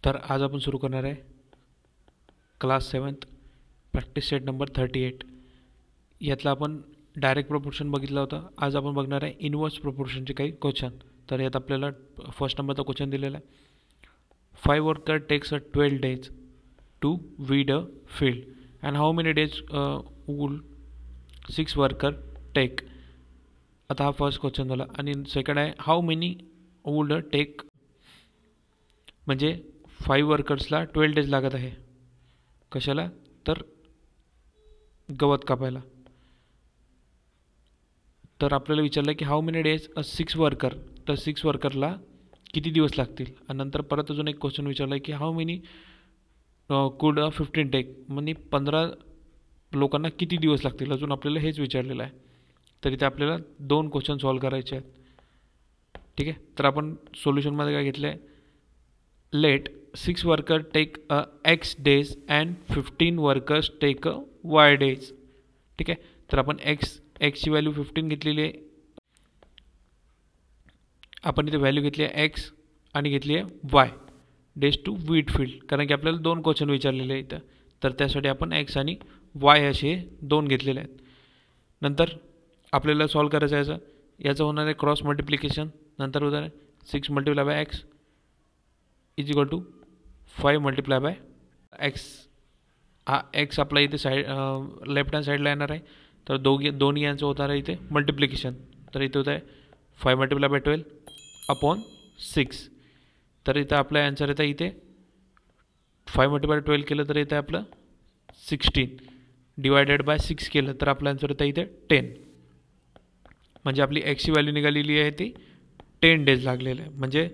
तर आज आपण सुरू करणार आहे class 7th practice set number 38. यातला आपण डायरेक्ट प्रोपोर्शन बघितला होता. आज आपण बघणार आहे इनवर्स प्रोपोर्शनचे काही क्वेश्चन. तर यात आपल्याला फर्स्ट नंबरचा क्वेश्चन दिलेला आहे. 5 worker takes 12 days to weed a field and how many days would 6 worker take. आता हा फर्स्ट क्वेश्चन झाला. आणि सेकंड आहे हाऊ मेनी वूड टेक, म्हणजे 5 वर्कर्सला 12 days लागत आहे. कशाला? तर गवत कापायला. तर आपल्याला विचारलं की हाऊ मेनी डेज 6 वर्कर, तर 6 वर्करला किती दिवस लागतील. आणि नंतर परत अजून एक क्वेश्चन विचारला की हाऊ मेनी कुड 15 टेक, म्हणजे 15 लोकांना किती दिवस लागतील. अजून आपल्याला हेच विचारलेलं आहे. तर इथे आपल्याला 2 क्वेश्चन सॉल्व करायचे आहेत. ठीक आहे. तर आपण सोल्युशनमध्ये काय घेतलं आहे, let 6 worker take x days and 15 workers take y days. ठीक आहे. तर आपण एक्सची व्हॅल्यू 15 घेतलेली आहे. आपण इथे व्हॅल्यू घेतली आहे x आणि घेतली आहे y days to weed field, कारण की आपल्याला 2 क्वेश्चन विचारलेले आहेत इथं. तर त्यासाठी आपण x आणि y असे 2 घेतलेले आहेत. नंतर आपल्याला सॉल्व करायचं आहे याचं होणार आहे क्रॉस मल्टिप्लिकेशन. नंतर होणार आहे 6 multiply by x is equal to 5 multiply by x. हा x आपला इथे साईड लेफ्ट हँड साईडला येणार आहे. तर दोन्ही यांचं होणार आहे इथे मल्टिप्लिकेशन. तर इथे होत आहे 5 मल्टिप्लाय बाय 12 अपॉन 6. तर इथं आपला आन्सर येतं इथे 5 मल्टिप्लाय 12 केलं तर इथे आपलं 16 डिवायडेड बाय 6 केलं तर आपला आन्सर येतं इथे 10. म्हणजे आपली एक्सची व्हॅल्यू निघालेली आहे ती 10 days लागलेलं आहे. म्हणजे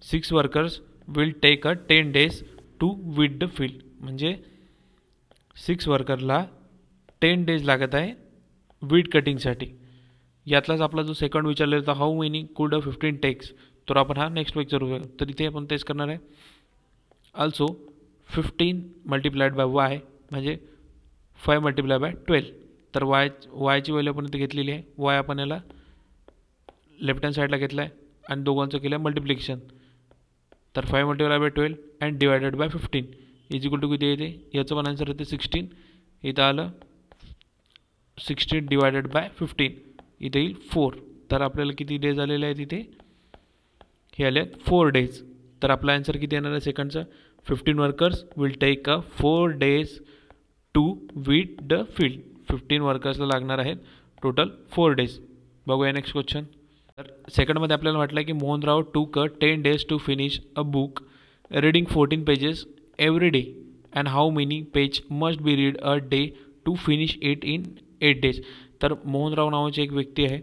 6 workers will take 10 days to weed the field, म्हणजे 6 वर्करला 10 days लागत आहे वीड कटिंगसाठी. यातलाच आपला जो सेकंड विचारलेला होता हाऊ मेनी कुड 15 टेक्स, तर आपण हा नेक्स्ट वीक करूया. तर इथे आपण तेच करणार आहे. ऑल्सो 15 मल्टिप्लाइड बाय वाय म्हणजे 5 मल्टिप्लाय बाय 12. तर वायची व्हॅल्यू आपण इथे घेतलेली आहे. वाय आपण याला लेफ्ट हँड साईडला घेतला आहे आणि दोघांचं केलं आहे मल्टिप्लिकेशन. तर 5 multiply by 12 and divided by 15 is equal to किती येते. याचं पण आन्सर येते 16. इथं आलं 16 डिवायडेड बाय 15 इथे येईल 4. तर आपल्याला किती डेज आलेले आहेत इथे, हे आले आहेत 4 days. तर आपला आन्सर किती येणार आहे सेकंडचा, 15 workers will take 4 days to weed the field. 15 वर्कर्सला लागणार आहेत टोटल 4 days. बघूया नेक्स्ट क्वेश्चन. तर सेकंडमध्ये आपल्याला म्हटलं की Mohanrao took 10 days to finish a book reading 14 pages every day and how many page must be read a day to finish it in 8 days. तर मोहनराव नावाची एक व्यक्ती आहे.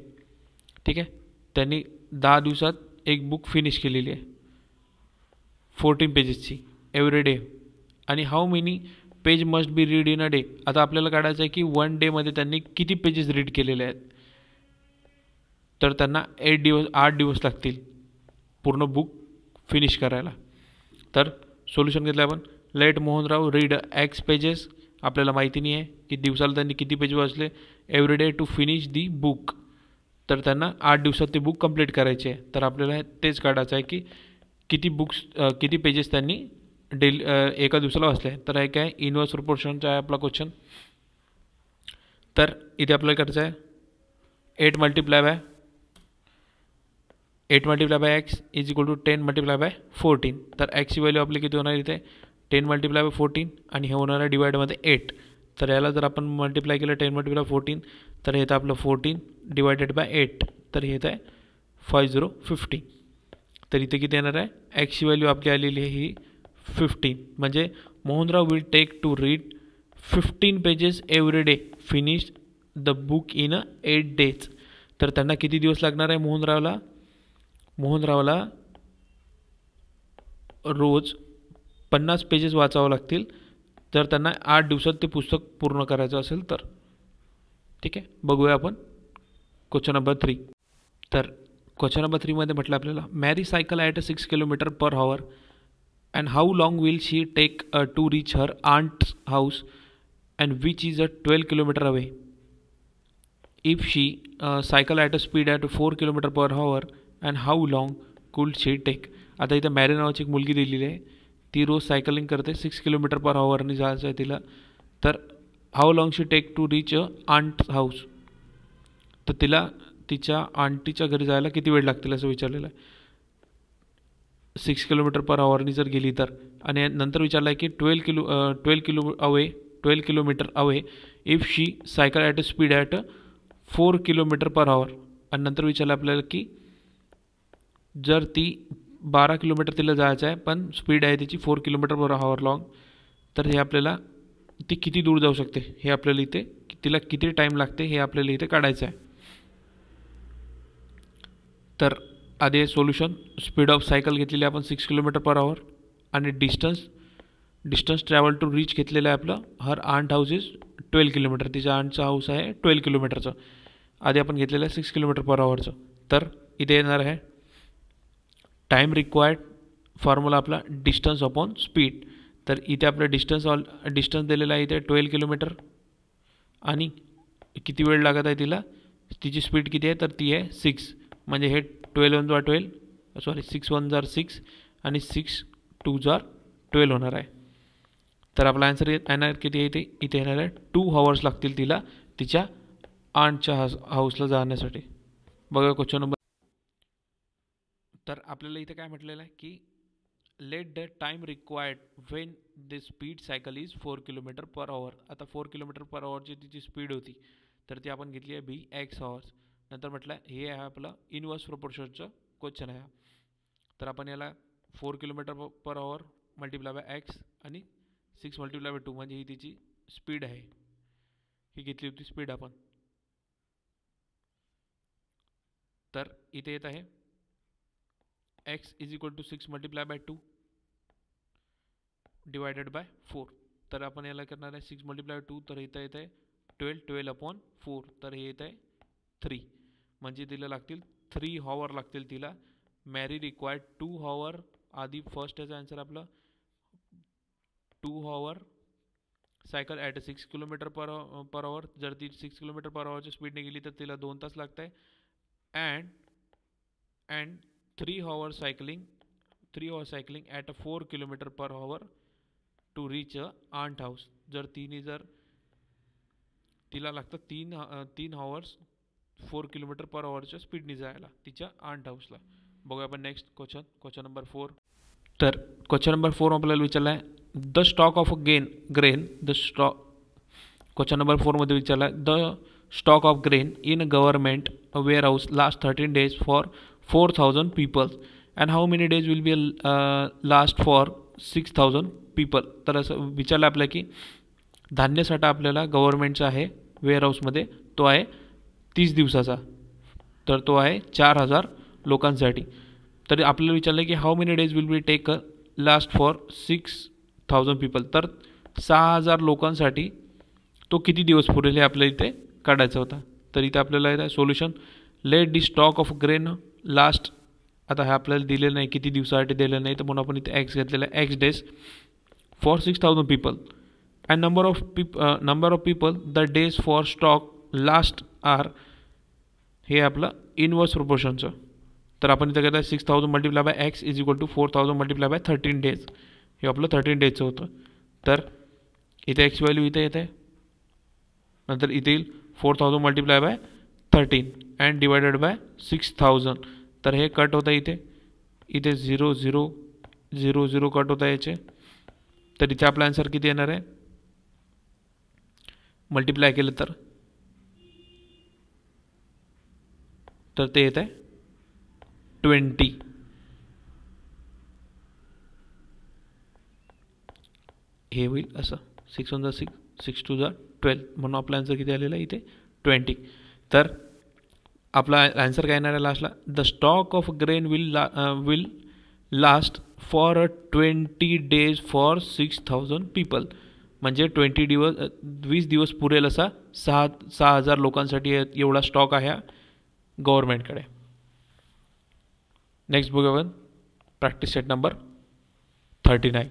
ठीक आहे. त्यांनी 10 दिवसात एक बुक फिनिश केलेली आहे 14 पेजेसची एव्हरी डे. आणि how many page must be read in a day. आता आपल्याला काढायचं आहे की 1 डेमध्ये त्यांनी किती पेजेस रीड केलेले आहेत. तर त्यांना 8 दिवस लागतील पूर्ण बुक फिनिश करायला. तर सोल्युशन घेतलं आपण. Let Mohanrao read x pages. आपल्याला माहिती नाही आहे की दिवसाला त्यांनी किती पेज वाचले every day to finish the book. तर त्यांना 8 दिवसात ते बुक कंप्लीट करायचे आहे. तर आपल्याला तेच काढायचं आहे की किती पेजेस त्यांनी एका दिवसाला वाचले. तर हे काय इनवर्स प्रोपोर्शनचा आहे आपला क्वेश्चन. तर इथे आपल्याला करायचं आहे 8 multiply by x is equal to 10 multiply by 14. तर एक्सची व्हॅल्यू आपली किती होणार इथे 10 मल्टिप्लाय बाय 14 आणि हे होणार आहे डिवाइडमध्ये 8. तर याला जर आपण मल्टिप्लाय केलं 10 मल्टिप्लाय 14 तर हे येतं आपलं 14 डिवायडेड बाय 8. तर हे येतं आहे 5050. तर इथे किती येणार आहे, एक्सची व्हॅल्यू आपली आलेली आहे ही 15. म्हणजे Mohanrao will take to read 15 pages every day finish the book in 8 days. तर त्यांना किती दिवस लागणार आहे मोहनरावला रोज 50 पेजेस वाचावं लागतील जर त्यांना 8 दिवसात ते पुस्तक पूर्ण करायचं असेल तर. ठीक आहे. बघूया आपण क्वेश्चन नंबर 3. तर क्वेश्चन नंबर 3 मध्ये म्हटलं आपल्याला Mary cycle at 6 km/h and how long will she take to reach her aunt's house and which is 12 kilometers away if she cycle at speed at 4 km/h and how long could she take. आता इथं मॅरी नावाची एक मुलगी दिलेली आहे ती रोज cycling करते, 6 किलोमीटर पर आवरनी जायचं आहे तिला. तर how long she take to reach aunt house, तर तिला तिच्या आंटीच्या घरी जायला किती वेळ लागतील असं विचारलेलं आहे. 6 किलोमीटर पर आवरनी जर गेली तर. आणि नंतर विचारलं आहे की 12 kilometre away if she cycle at a speed at 4 kilometre per आवर. आणि नंतर विचारलं आपल्याला की जर ती 12 किलोमीटर तिला जायचं आहे पण स्पीड आहे तिची 4 किलोमीटर पर आवर लॉंग, तर हे आपल्याला ती किती दूर जाऊ शकते हे आपल्याला इथे, तिला किती टाईम लागते हे आपल्याला इथे काढायचं आहे. तर आधी सोल्युशन, स्पीड ऑफ सायकल घेतलेली आपण 6 किलोमीटर पर आवर आणि डिस्टन्स ट्रॅव्हल टू रीच घेतलेलं आहे आपलं हर आंट हाऊस इज 12 किलोमीटर. तिच्या आंटचा हाऊस आहे 12 किलोमीटरचं. आधी आपण घेतलेलं आहे 6 किलोमीटर पर आवरचं. तर इथे येणार आहे टाईम रिक्वायर्ड, फॉर्म्युला आपला डिस्टन्स अपॉन स्पीड. तर इथे आपलं डिस्टन्स दिलेलं आहे इथे 12 किलोमीटर आणि किती वेळ लागत आहे तिला, तिची स्पीड किती आहे तर ती आहे 6. म्हणजे हे 12 1 जार 12 सॉरी 6 1 जार 6 आणि 6 2 जार 12 होणार आहे. तर आपला आन्सर येणार किती आहे इथे येणार आहे 2 आवर्स लागतील तिला तिच्या आंटच्या हाऊसला जाण्यासाठी. बघा क्वेश्चन नंबर. तर आपल्याला इथे काय म्हटलेलं आहे की let the time required when the speed cycle is 4 kilometre per आवर. आता 4 किलोमीटर पर आवरची तिची स्पीड होती तर ती आपण घेतली आहे बी एक्स आवर्स. नंतर म्हटलं हे आहे आपलं इनवर्स प्रोपोर्शनचं क्वेश्चन आहे. तर आपण याला 4 kilometre per our multiply by x आणि 6 मल्टिप्लाय बाय 2 म्हणजे ही तिची स्पीड आहे, ही घेतली होती स्पीड आपण. तर इथे येत आहे x is equal to 6 multiply by 2 divided by 4. तर आपण याला करणार आहे 6 मल्टिप्लाय 2, तर इथं येत आहे 12 अपॉन 4, तर हे येत आहे 3. म्हणजे तिला लागतील 3 आवर लागतील तिला. मॅरी रिक्वायर्ड 2 आवर. आधी फर्स्ट याचा आन्सर आपलं 2 hour cycle at 6 kilometre per hour. जर ती 6 किलोमीटर पर आवरच्या स्पीडने गेली तर तिला 2 तास लागत आहे. And 3 hour cycling at 4 kilometre per hour to reach aunt house. जर तिला लागतं 3 आवर्स 4 किलोमीटर पर आवरच्या स्पीडने जायला तिच्या आंट हाऊसला. बघूया आपण नेक्स्ट क्वेश्चन नंबर 4. तर क्वेश्चन नंबर 4 आपल्याला विचारला आहे the stock of grain question number 4 मध्ये विचारला आहे the stock of grain in government warehouse last 13 days for 4,000 people and how many days will be last for 6,000 people. तर असं विचारलं आपल्या की धान्यसाठा आपल्याला गव्हर्नमेंटचा आहे वेअरहाऊसमध्ये, तो आहे 30 दिवसाचा, तर तो आहे 4,000 लोकांसाठी. तर आपल्याला विचारलं की how many days will be take last for 6,000 people. तर 6,000 लोकांसाठी तो किती दिवस पुरेल हे आपल्याला इथे काढायचा होता. तर इथे आपल्याला येत आहे solution, let the stock of grain last. आता हे आपल्याला दिलेलं नाही किती दिवसासाठी दिलेलं नाही, तर म्हणून आपण इथे एक्स घेतलेला आहे x days for 6,000 people and number of people the days for stock last are. हे आपलं इनवर्स प्रोपोर्शनचं. तर आपण इथं घेतलं 6,000 multiply by x is equal to 4,000 multiply by 13 days. हे आपलं 13 days होतं. तर इथे एक्स व्हॅल्यू इथे येते, नंतर इथे येईल 4,000 multiply by 13 and divided bye 6,000. तर हे कट होतं इथे 0 0 0 0 कट होतं याचे. तर इथे आपला आन्सर किती येणार आहे मल्टिप्लाय केलं तर ते येत आहे 20. हे होईल असं 6 1 6 6 2 12 म्हणून आपला आन्सर किती आलेला आहे इथे 20. तर आपला आन्सर काय येणार आहे लास्टला the stock of grain will last for 20 days for 6,000 people. म्हणजे 20 दिवस पुरेल असा 6,000 लोकांसाठी एवढा स्टॉक आहे गव्हर्नमेंटकडे. नेक्स्ट बघूया आपण प्रॅक्टिस सेट नंबर 39.